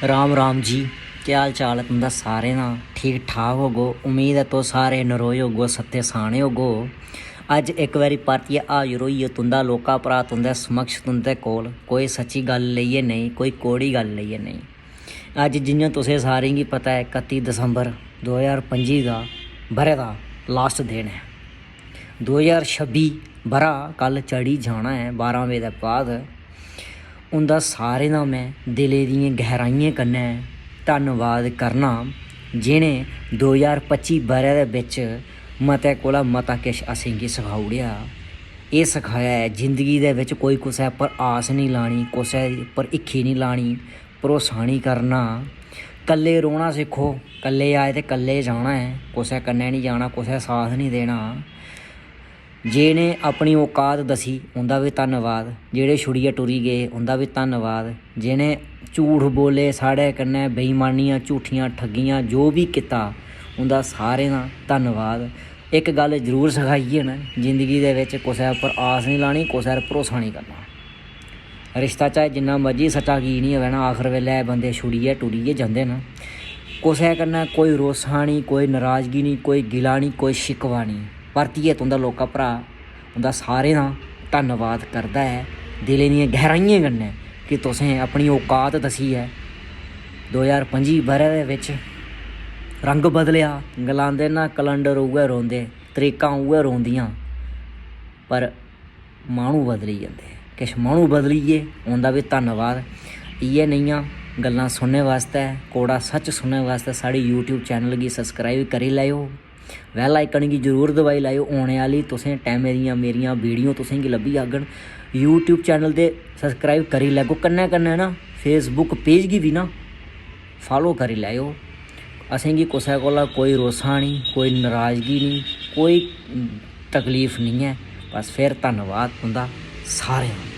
राम राम जी, क्या हाल चाल है तुंदा सारे ना? ठीक ठाक होगो, उम्मीद है तो सारे नरोए होगो, सत्ते साने होगो। अज एक बारी परतियै हाजिर होइए तुंदा लोका भरा तुंदे समक्ष तुंदे कोल कोई सच्ची गल लेइयै नहीं, कोई कोड़ी गल लेइयै नहीं। अज जियां तुसें सारें गी पता है 31 दिसंबर 2025 का बरे का लास्ट दिन है। 2026 बरा कल चढ़ी जाना है 12 बजे के बाद। उंदा सारें दा मैं दिले दियें गहराइयें कन्नै धन्नवाद करना जिनें 2025 बरे दे बिच मते कोला मता किश असेंगी सखाई ओड़ेआ। एह् सखाया है जिंदगी दे विच कोई कुसै पर आस नहीं लानी, कुसै पर हिक्खी नहीं लानी, भरोसा नहीं करना, कल्ले रौह्ना सिक्खो, कल्ले आए ते कल्ले जाना है, कुसै कन्नै नहीं जाना, कुसै साथ नहीं देना। जिनें अपनी औकात दसी उंदा भी धन्नवाद, जेह्ड़े छुड़ियै टुरी गए उंदा भी धन्नवाद, जिनें झूठ बोले साढ़े कन्नै, बेईमानियां झूठियां ठगियां जो भी कीता उंदा सारें दा धन्नवाद। एक गल जरूर सखाइए न जिंदगी दे विच कुसै पर आस नहीं लानी, कुसै पर भरोसा नहीं करना। रिश्ता चाहे जिन्ना मर्जी सच्चा की नहीं होवे ना, आखिर वेल्लै बंदे छुड़ियै टुरियै जंदे न। कुसै कन्नै कोई रोसा नहीं, कोई नाराज़गी नहीं, कोई गिला नहीं, कोई शिकवा नहीं। परतियै तुंदा लोका भरा उंदा सारें दा धन्नवाद करदा है दिलें दियें गहराइयें कन्नै कि तुसें अपनी औकात दसी है। 2025 बरे दे विच रंग बदलिया, गलांदे ना कलंडर उ'ऐ रौंदे, तरीकां उ'ऐ रौंदियां, पर माह्नू बदली जंदे। किश माह्नू बदलिए उंदा भी धन्नवाद। इ'यै नेहियां गल्लां सुनने वास्ते, कोड़ा सच सुनने वास्ते साढ़ी यूट्यूब चैनल गी सबसक्राइब करी लैओ, बैल आइकन गी जरूर दबाई लैओ। औने आह्ली तुसें टैमें दियां मेरियां वीडियो तुसें गी लब्भी जाङन। यूट्यूब चैनल ते सबसक्राइब करी लैगो, कन्नै कन्नै ना फेसबुक पेज गी भी ना फॉलो करी लैओ। असेंगी कुसै कोला कोई रोसा नहीं, कोई नाराज़गी नहीं, कोई तकलीफ नहीं है। बस फिर धन्नवाद तुंदा सारें दा।